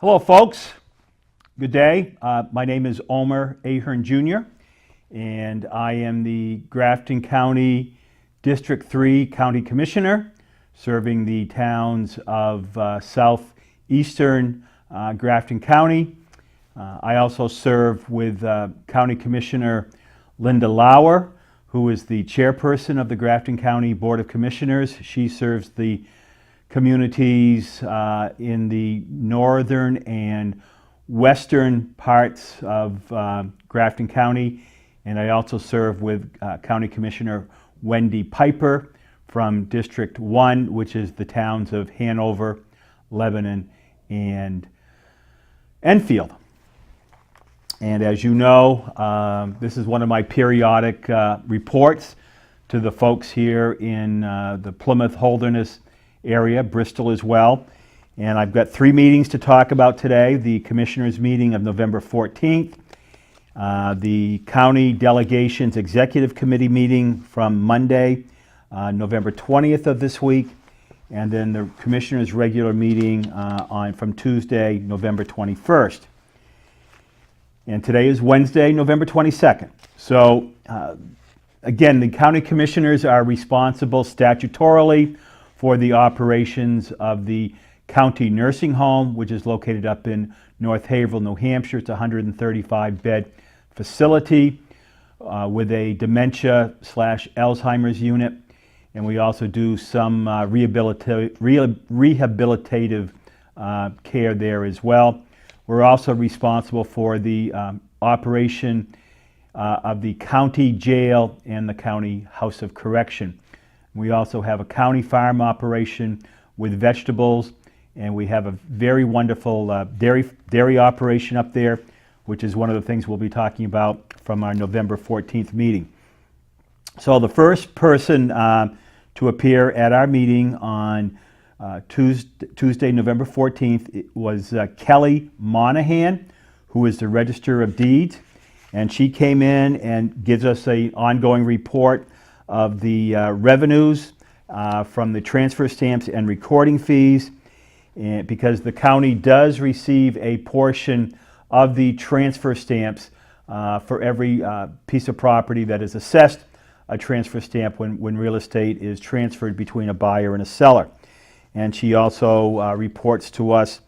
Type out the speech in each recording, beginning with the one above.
Hello, folks. Good day. My name is Omer Ahern Jr., and I am the Grafton County District 3 County Commissioner, serving the towns of southeastern Grafton County. I also serve with County Commissioner Linda Lauer, who is the chairperson of the Grafton County Board of Commissioners. She serves the communities in the northern and western parts of Grafton County, and I also serve with County Commissioner Wendy Piper from District 1, which is the towns of Hanover, Lebanon, and Enfield. And as you know, this is one of my periodic reports to the folks here in the Plymouth Holderness area, Bristol as well. And I've got 3 meetings to talk about today. The Commissioners meeting of November 14th, the County Delegations Executive Committee meeting from Monday, November 20th of this week, and then the Commissioners regular meeting from Tuesday, November 21st. And today is Wednesday, November 22nd. So again, the County Commissioners are responsible statutorily for the operations of the County Nursing Home, which is located up in North Haverhill, New Hampshire. It's a 135-bed facility with a dementia/Alzheimer's unit. And we also do some rehabilitative care there as well. We're also responsible for the operation of the county jail and the county house of correction. We also have a county farm operation with vegetables, and we have a very wonderful dairy operation up there, which is one of the things we'll be talking about from our November 14th meeting. So the first person to appear at our meeting on Tuesday, November 14th, was Kelly Monahan, who is the Register of Deeds, and she came in and gives us an ongoing report of the revenues from the transfer stamps and recording fees, and because the county does receive a portion of the transfer stamps for every piece of property that is assessed a transfer stamp when real estate is transferred between a buyer and a seller. And she also reports to us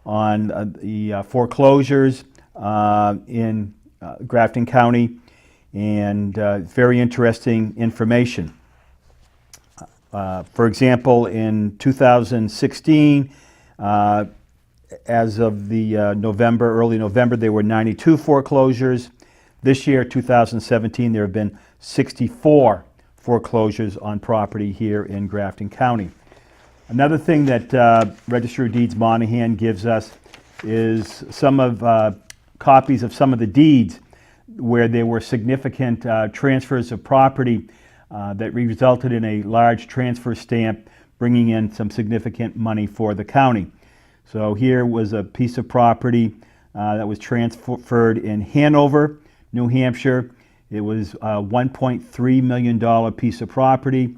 on the foreclosures in Grafton County, and very interesting information. For example, in 2016, as of the early November, there were 92 foreclosures. This year, 2017, there have been 64 foreclosures on property here in Grafton County. Another thing that Register of Deeds Monahan gives us is some of copies of some of the deeds where there were significant transfers of property that resulted in a large transfer stamp, bringing in some significant money for the county. So here was a piece of property that was transferred in Hanover, New Hampshire. It was a $1.3 million piece of property,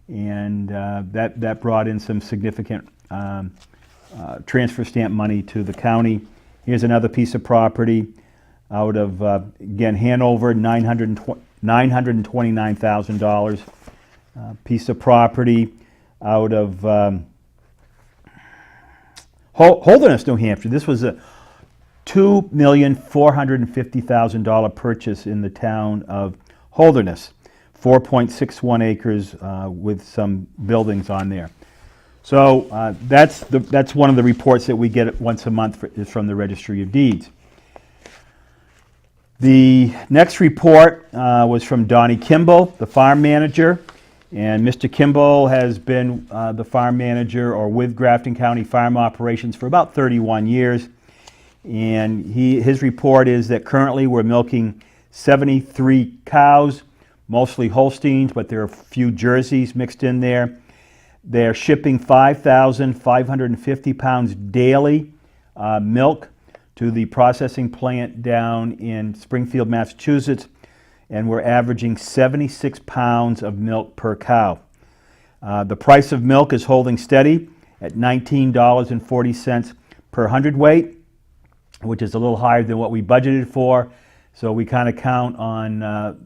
and that brought in some significant transfer stamp money to the county. Here's another piece of property out of, again, Hanover, $929,000. Piece of property out of Holderness, New Hampshire. This was a $2,450,000 purchase in the town of Holderness, 4.61 acres with some buildings on there. So that's one of the reports that we get once a month is from the Registry of Deeds. The next report was from Donnie Kimball, the farm manager, and Mr. Kimball has been the farm manager or with Grafton County Farm Operations for about 31 years. And his report is that currently we're milking 73 cows, mostly Holsteins, but there are a few Jerseys mixed in there. They're shipping 5,550 pounds daily milk to the processing plant down in Springfield, Massachusetts, and we're averaging 76 pounds of milk per cow. The price of milk is holding steady at $19.40 per hundredweight. which is a little higher than what we budgeted for. So we kind of count on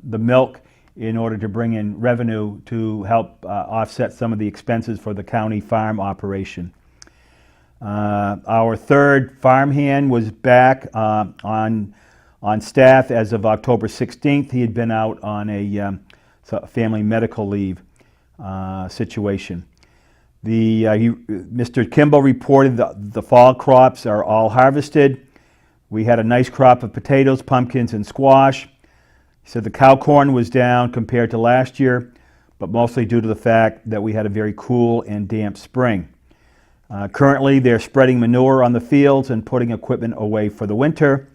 the milk in order to bring in revenue to help offset some of the expenses for the county farm operation. Our third farmhand was back on staff as of October 16th. He had been out on a family medical leave situation. Mr. Kimball reported that the fall crops are all harvested. We had a nice crop of potatoes, pumpkins, and squash. He said the cow corn was down compared to last year, but mostly due to the fact that we had a very cool and damp spring. Currently, they're spreading manure on the fields and putting equipment away for the winter.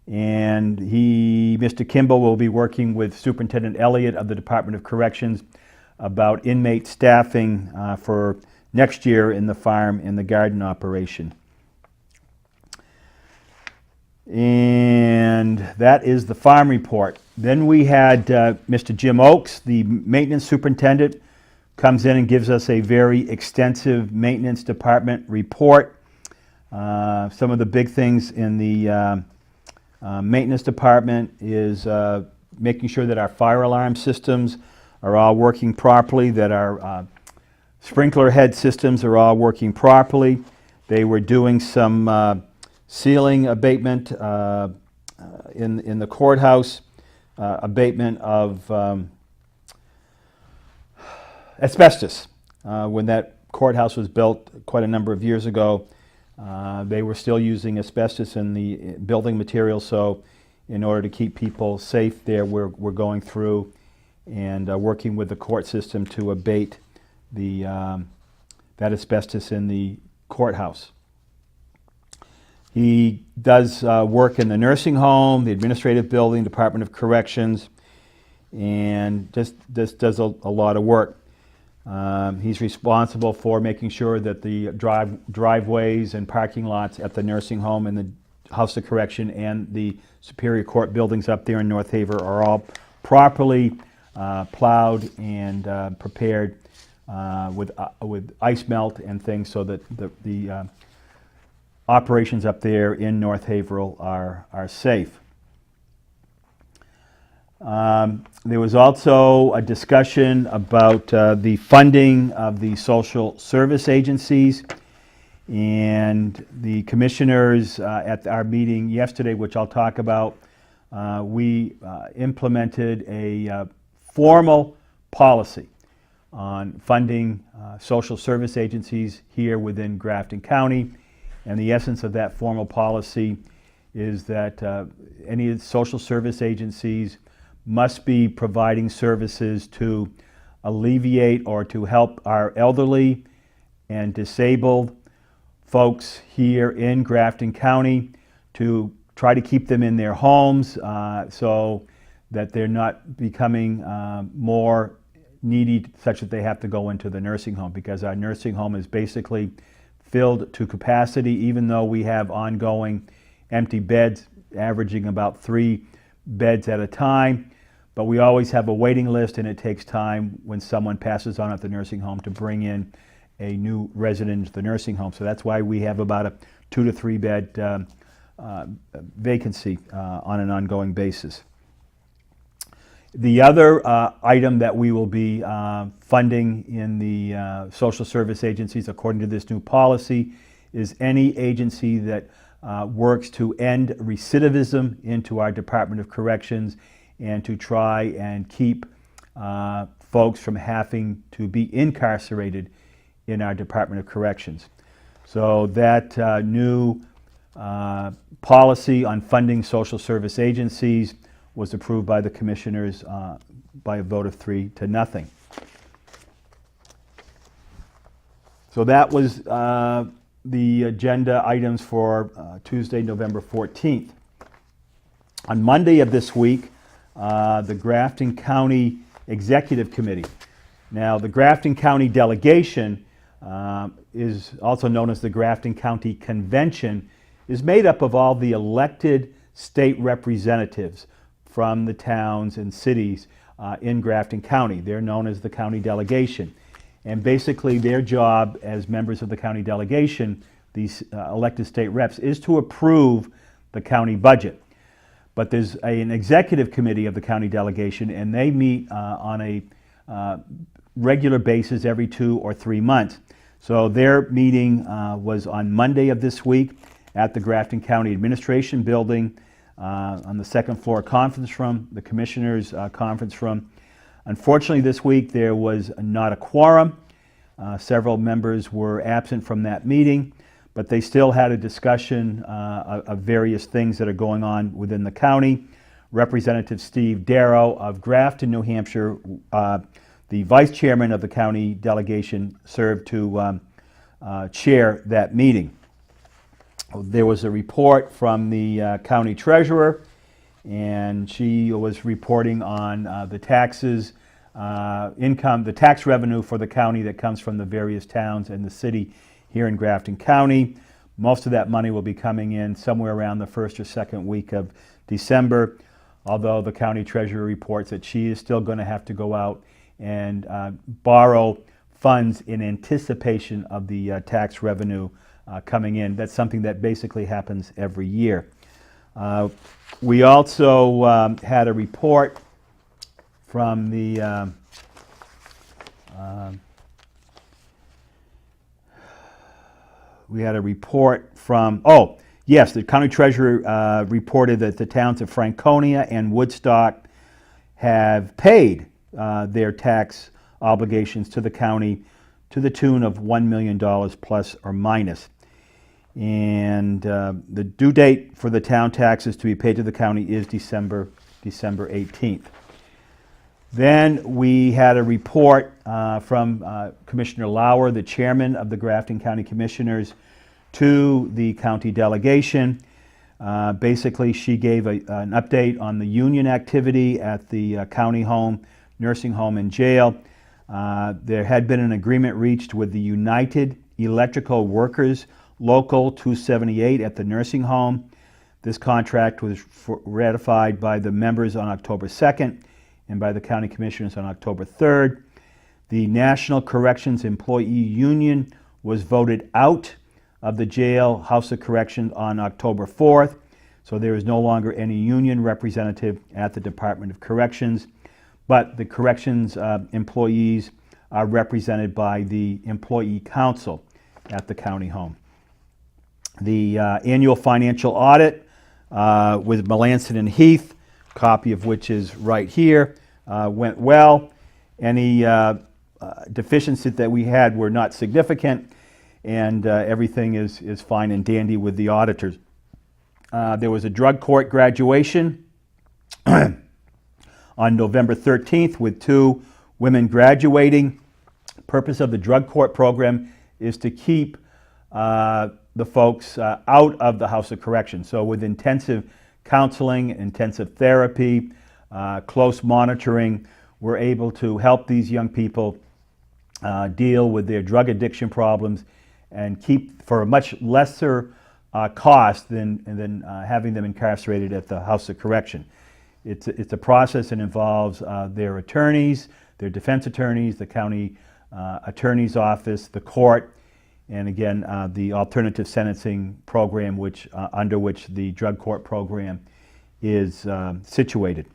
And Mr. Kimball will be working with Superintendent Elliott of the Department of Corrections about inmate staffing for next year in the farm and the garden operation. And that is the farm report. Then we had Mr. Jim Oakes, the maintenance superintendent, comes in and gives us a very extensive maintenance department report. Some of the big things in the maintenance department is making sure that our fire alarm systems are all working properly, that our sprinkler head systems are all working properly. They were doing some ceiling abatement in the courthouse, abatement of asbestos. When that courthouse was built quite a number of years ago, they were still using asbestos in the building material, so in order to keep people safe there, we're going through and working with the court system to abate that asbestos in the courthouse. He does work in the nursing home, the administrative building, Department of Corrections, and just does a lot of work. He's responsible for making sure that the driveways and parking lots at the nursing home and the House of Correction and the Superior Court buildings up there in North Haver are all properly plowed and prepared with ice melt and things so that the operations up there in North Haverhill are safe. There was also a discussion about the funding of the social service agencies, and the commissioners at our meeting yesterday, which I'll talk about, we implemented a formal policy on funding social service agencies here within Grafton County. And the essence of that formal policy is that any social service agencies must be providing services to alleviate or to help our elderly and disabled folks here in Grafton County, to try to keep them in their homes so that they're not becoming more needy such that they have to go into the nursing home, because our nursing home is basically filled to capacity, even though we have ongoing empty beds, averaging about 3 beds at a time. But we always have a waiting list, and it takes time when someone passes on at the nursing home to bring in a new resident into the nursing home. So that's why we have about a 2 to 3 bed vacancy on an ongoing basis. The other item that we will be funding in the social service agencies, according to this new policy, is any agency that works to end recidivism into our Department of Corrections and to try and keep folks from having to be incarcerated in our Department of Corrections. So that new policy on funding social service agencies was approved by the commissioners by a vote of 3-0. So that was the agenda items for Tuesday, November 14th. On Monday of this week, the Grafton County Executive Committee. Now, the Grafton County Delegation is also known as the Grafton County Convention, is made up of all the elected state representatives from the towns and cities in Grafton County. They're known as the county delegation. And basically their job as members of the county delegation, these elected state reps, is to approve the county budget. But there's an executive committee of the county delegation, and they meet on a regular basis every 2 or 3 months. So their meeting was on Monday of this week at the Grafton County Administration Building on the second floor conference room, the Commissioners' conference room. Unfortunately, this week there was not a quorum. Several members were absent from that meeting, but they still had a discussion of various things that are going on within the county. Representative Steve Darrow of Grafton, New Hampshire, the vice chairman of the county delegation, served to chair that meeting. There was a report from the county treasurer, and she was reporting on the taxes, the tax revenue for the county that comes from the various towns and the city here in Grafton County. Most of that money will be coming in somewhere around the first or second week of December, although the county treasurer reports that she is still going to have to go out and borrow funds in anticipation of the tax revenue coming in. That's something that basically happens every year. We also had a report from the the county treasurer reported that the towns of Franconia and Woodstock have paid their tax obligations to the county to the tune of $1 million plus or minus. And the due date for the town taxes to be paid to the county is December 18th. Then we had a report from Commissioner Lauer, the chairman of the Grafton County Commissioners, to the county delegation. Basically, she gave an update on the union activity at the county home, nursing home, and jail. There had been an agreement reached with the United Electrical Workers Local 278 at the nursing home. This contract was ratified by the members on October 2nd and by the county commissioners on October 3rd. The National Corrections Employee Union was voted out of the jail House of Corrections on October 4th, so there is no longer any union representative at the Department of Corrections, but the corrections employees are represented by the Employee Council at the county home. The annual financial audit with Melanson and Heath, copy of which is right here, went well. Any deficiencies that we had were not significant, and everything is fine and dandy with the auditors. There was a drug court graduation on November 13th with 2 women graduating. The purpose of the drug court program is to keep the folks out of the House of Correction. So with intensive counseling, intensive therapy, close monitoring, we're able to help these young people deal with their drug addiction problems and keep for a much lesser cost than having them incarcerated at the House of Correction. It's a process that involves their attorneys, their defense attorneys, the county attorney's office, the court, and again, the alternative sentencing program, under which the drug court program is situated.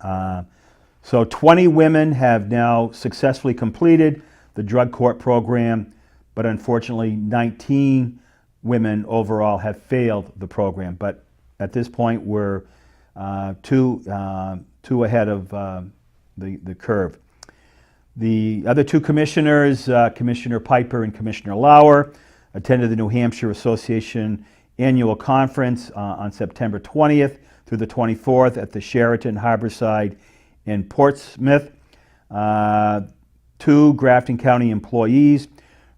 So 20 women have now successfully completed the drug court program, but unfortunately 19 women overall have failed the program. But at this point, we're two ahead of the curve. The other 2 commissioners, Commissioner Piper and Commissioner Lauer, attended the New Hampshire Association annual conference on September 20th through the 24th at the Sheraton Harborside in Portsmouth. 2 Grafton County employees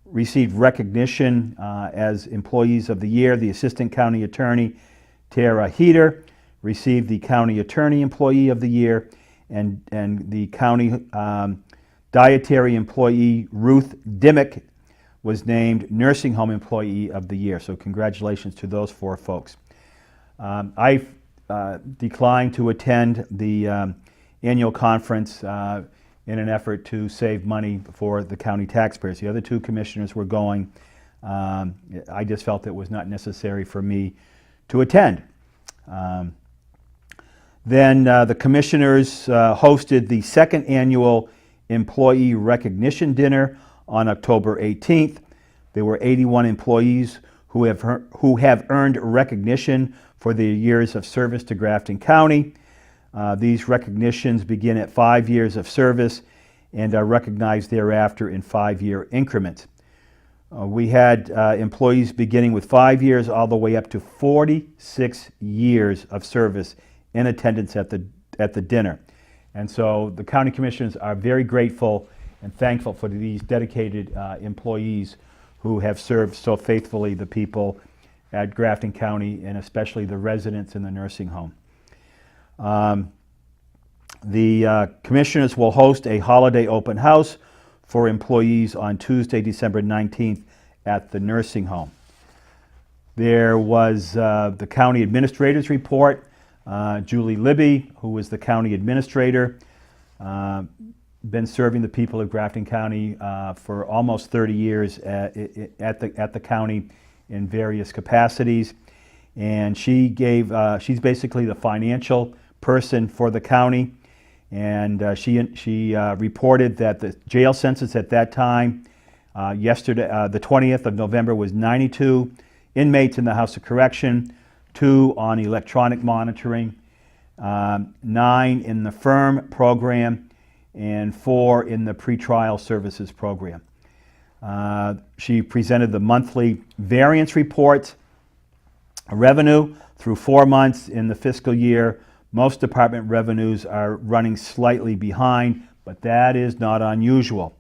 received recognition as Employees of the Year. The Assistant County Attorney, Tara Heater, received the County Attorney Employee of the Year, and the County Dietary Employee, Ruth Dimmick, was named Nursing Home Employee of the Year. So congratulations to those 4 folks. I declined to attend the annual conference in an effort to save money for the county taxpayers. The other 2 commissioners were going. I just felt it was not necessary for me to attend. Then the Commissioners hosted the second annual Employee Recognition Dinner on October 18th. There were 81 employees who have earned recognition for their years of service to Grafton County. These recognitions begin at 5 years of service and are recognized thereafter in 5-year increments. We had employees beginning with 5 years all the way up to 46 years of service in attendance at the dinner. And so the County Commissioners are very grateful and thankful for these dedicated employees who have served so faithfully the people at Grafton County, and especially the residents in the nursing home. The Commissioners will host a holiday open house for employees on Tuesday, December 19th at the nursing home. There was the County Administrator's report. Julie Libby, who was the County Administrator, been serving the people of Grafton County for almost 30 years at the county in various capacities. And she's basically the financial person for the county. And she reported that the jail census at that time, yesterday, the 20th of November, was 92 inmates in the House of Correction, 2 on electronic monitoring, 9 in the FIRM program, and 4 in the pretrial services program. She presented the monthly variance reports. Revenue through 4 months in the fiscal year. Most department revenues are running slightly behind, but that is not unusual.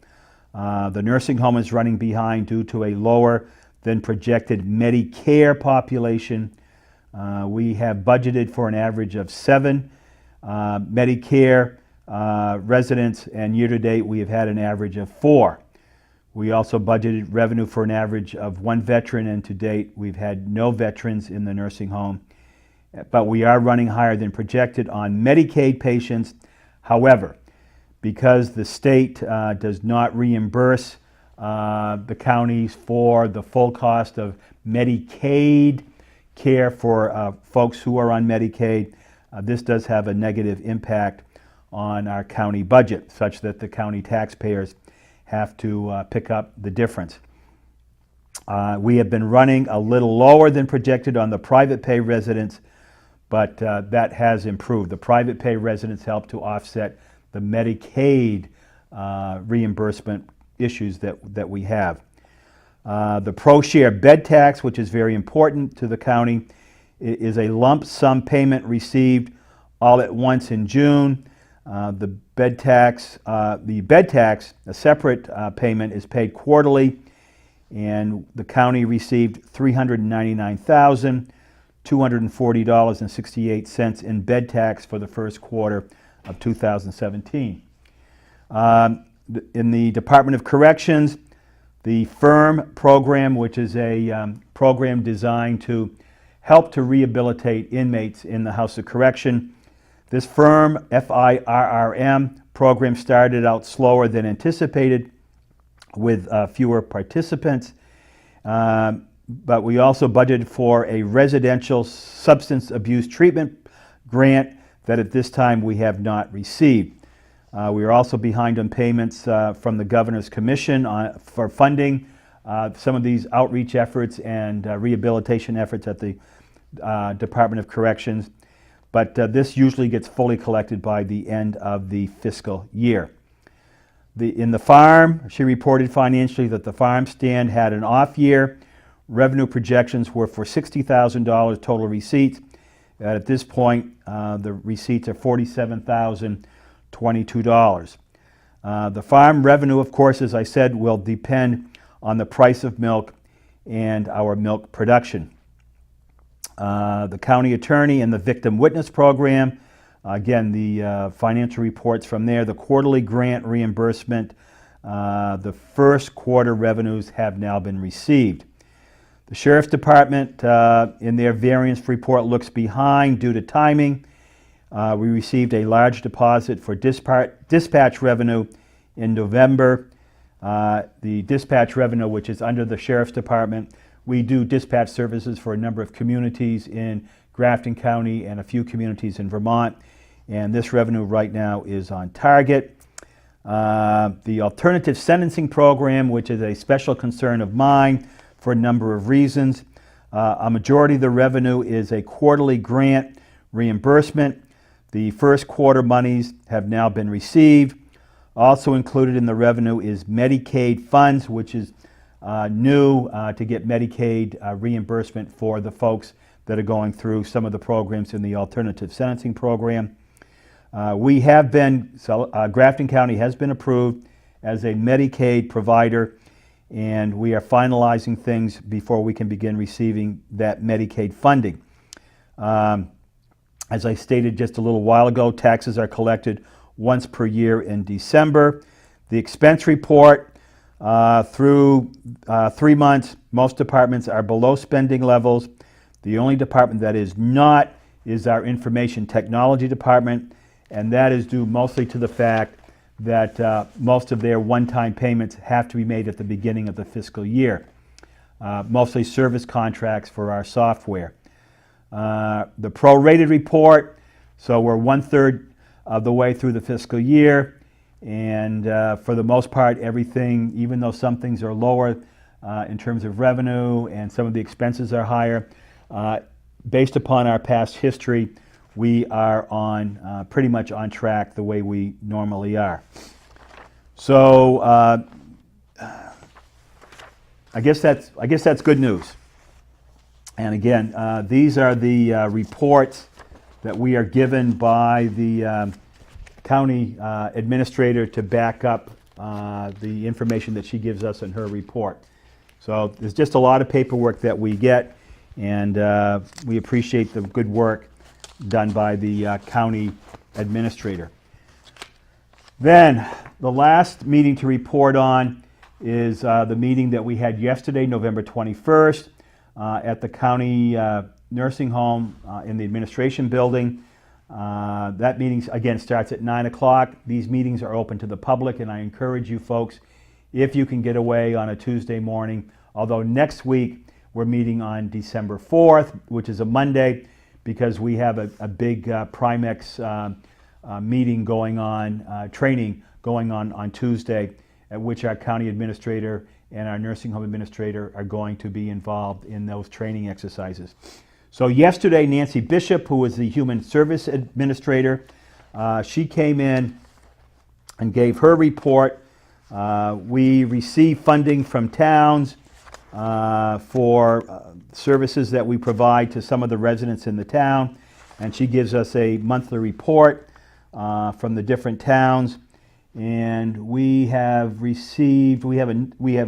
The nursing home is running behind due to a lower than projected Medicare population. We have budgeted for an average of 7 Medicare residents, and year-to-date we have had an average of 4. We also budgeted revenue for an average of 1 veteran, and to date we've had no veterans in the nursing home. But we are running higher than projected on Medicaid patients. However, because the state does not reimburse the counties for the full cost of Medicaid care for folks who are on Medicaid, this does have a negative impact on our county budget, such that the county taxpayers have to pick up the difference. We have been running a little lower than projected on the private pay residents, but that has improved. The private pay residents help to offset the Medicaid reimbursement issues that we have. The pro-share bed tax, which is very important to the county, is a lump sum payment received all at once in June. The bed tax, a separate payment, is paid quarterly, and the county received $399,240.68 in bed tax for the first quarter of 2017. In the Department of Corrections, the FIRM program, which is a program designed to help to rehabilitate inmates in the House of Correction. This FIRM, F-I-R-R-M, program started out slower than anticipated with fewer participants, but we also budgeted for a residential substance abuse treatment grant that at this time we have not received. We are also behind on payments from the Governor's Commission for funding some of these outreach efforts and rehabilitation efforts at the Department of Corrections, but this usually gets fully collected by the end of the fiscal year. In the farm, she reported financially that the farm stand had an off year. Revenue projections were for $60,000 total receipts. At this point, the receipts are $47,022. The farm revenue, of course, as I said, will depend on the price of milk and our milk production. The county attorney and the victim witness program, again, the financial reports from there, the quarterly grant reimbursement, the first quarter revenues have now been received. The Sheriff's Department, in their variance report, looks behind due to timing. We received a large deposit for dispatch revenue in November. The dispatch revenue, which is under the Sheriff's Department, we do dispatch services for a number of communities in Grafton County and a few communities in Vermont, and this revenue right now is on target. The alternative sentencing program, which is a special concern of mine for a number of reasons. A majority of the revenue is a quarterly grant reimbursement. The first quarter monies have now been received. Also included in the revenue is Medicaid funds, which is new to get Medicaid reimbursement for the folks that are going through some of the programs in the alternative sentencing program. Grafton County has been approved as a Medicaid provider, and we are finalizing things before we can begin receiving that Medicaid funding. As I stated just a little while ago, taxes are collected once per year in December. The expense report through 3 months, most departments are below spending levels. The only department that is not is our information technology department, and that is due mostly to the fact that most of their one-time payments have to be made at the beginning of the fiscal year, mostly service contracts for our software. The prorated report, so we're 1/3 of the way through the fiscal year, and for the most part everything, even though some things are lower in terms of revenue and some of the expenses are higher, based upon our past history, we are on pretty much on track the way we normally are. So I guess that's good news. And again, these are the reports that we are given by the county administrator to back up the information that she gives us in her report. So there's just a lot of paperwork that we get, and we appreciate the good work done by the county administrator. Then the last meeting to report on is the meeting that we had yesterday, November 21st, at the county nursing home in the administration building. That meeting again starts at 9 o'clock. These meetings are open to the public, and I encourage you folks, if you can get away on a Tuesday morning, although next week we're meeting on December 4th, which is a Monday, because we have a big Primex meeting going on, training going on Tuesday, at which our county administrator and our nursing home administrator are going to be involved in those training exercises. So yesterday, Nancy Bishop, who was the human service administrator, she came in and gave her report. We receive funding from towns for services that we provide to some of the residents in the town, and she gives us a monthly report from the different towns. And we have received, we have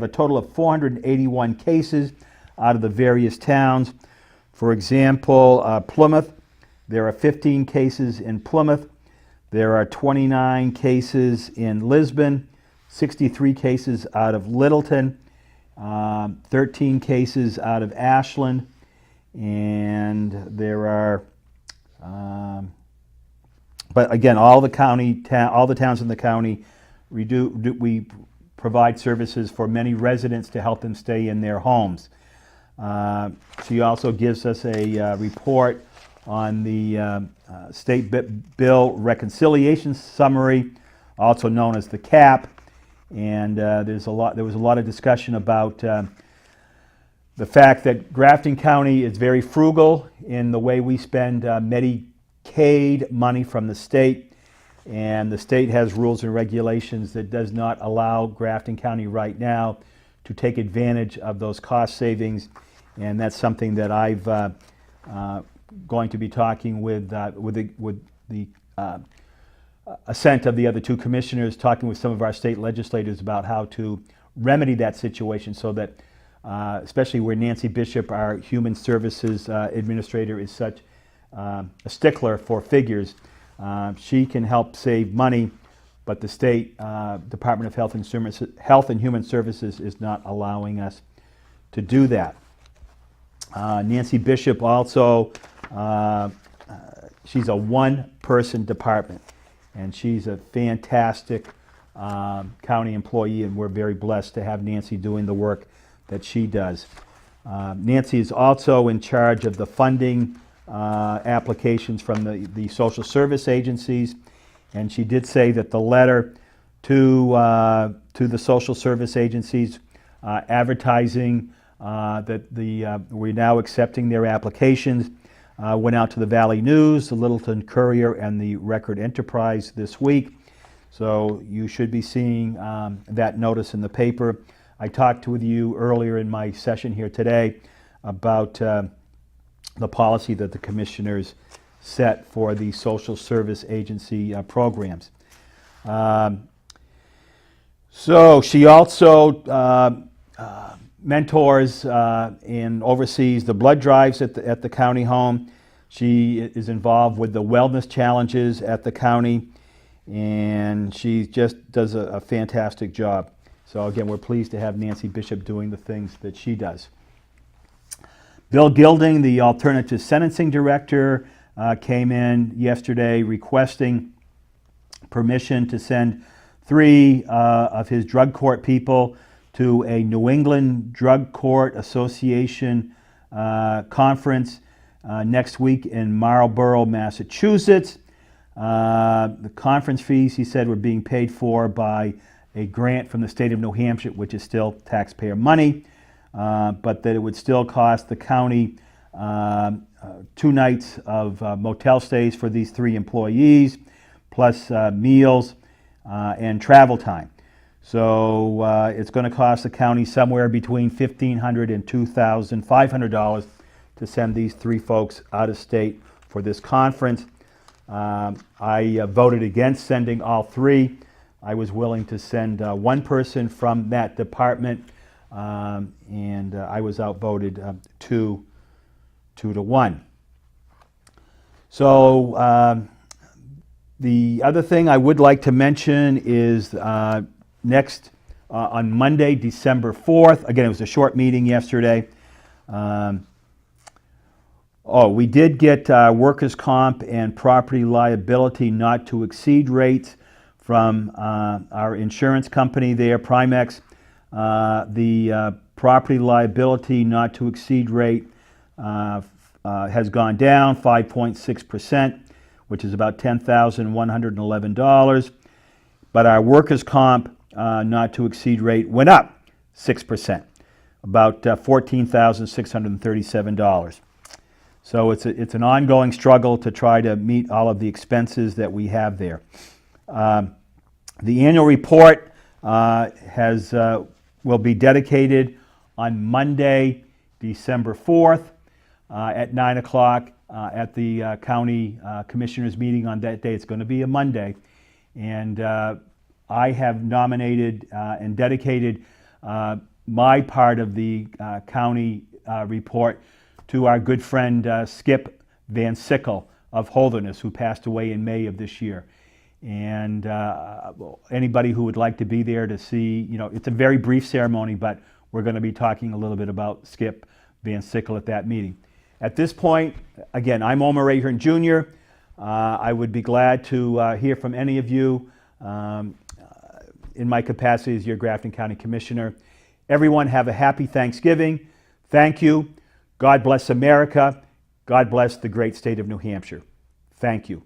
a total of 481 cases out of the various towns. For example, Plymouth, there are 15 cases in Plymouth. There are 29 cases in Lisbon, 63 cases out of Littleton, 13 cases out of Ashland, and there are, but again, all the towns in the county, we provide services for many residents to help them stay in their homes. She also gives us a report on the state bill reconciliation summary, also known as the CAP, and there was a lot of discussion about the fact that Grafton County is very frugal in the way we spend Medicaid money from the state, and the state has rules and regulations that does not allow Grafton County right now to take advantage of those cost savings, and that's something that I've going to be talking with the assent of the other two commissioners, talking with some of our state legislators about how to remedy that situation, so that especially where Nancy Bishop, our human services administrator, is such a stickler for figures, she can help save money, but the state Department of Health and Human Services is not allowing us to do that. Nancy Bishop also, she's a one-person department, and she's a fantastic county employee, and we're very blessed to have Nancy doing the work that she does. Nancy is also in charge of the funding applications from the social service agencies, and she did say that the letter to the social service agencies advertising that we're now accepting their applications went out to the Valley News, the Littleton Courier, and the Record Enterprise this week. So you should be seeing that notice in the paper. I talked with you earlier in my session here today about the policy that the commissioners set for the social service agency programs. So she also mentors and oversees the blood drives at the county home. She is involved with the wellness challenges at the county, and she just does a fantastic job. So again, we're pleased to have Nancy Bishop doing the things that she does. Bill Gilding, the alternative sentencing director, came in yesterday requesting permission to send 3 of his drug court people to a New England Drug Court Association conference next week in Marlborough, Massachusetts. The conference fees, he said, were being paid for by a grant from the state of New Hampshire, which is still taxpayer money, but that it would still cost the county 2 nights of motel stays for these 3 employees, plus meals and travel time. So it's going to cost the county somewhere between $1,500 and $2,500 to send these 3 folks out of state for this conference. I voted against sending all 3. I was willing to send 1 person from that department, and I was outvoted 2 to 1. So the other thing I would like to mention is next on Monday, December 4th. Again, it was a short meeting yesterday. We did get workers' comp and property liability not to exceed rates from our insurance company there, Primex. The property liability not to exceed rate has gone down 5.6%, which is about $10,111. But our workers' comp not to exceed rate went up 6%, about $14,637. So it's an ongoing struggle to try to meet all of the expenses that we have there. The annual report will be dedicated on Monday, December 4th at 9 o'clock at the county commissioners meeting on that day. It's going to be a Monday. And I have nominated and dedicated my part of the county report to our good friend Skip Van Sickle of Holderness, who passed away in May of this year. And anybody who would like to be there to see, it's a very brief ceremony, but we're going to be talking a little bit about Skip Van Sickle at that meeting. At this point, again, I'm Omer Ahern Jr. I would be glad to hear from any of you in my capacity as your Grafton County Commissioner. Everyone have a happy Thanksgiving. Thank you. God bless America. God bless the great state of New Hampshire. Thank you.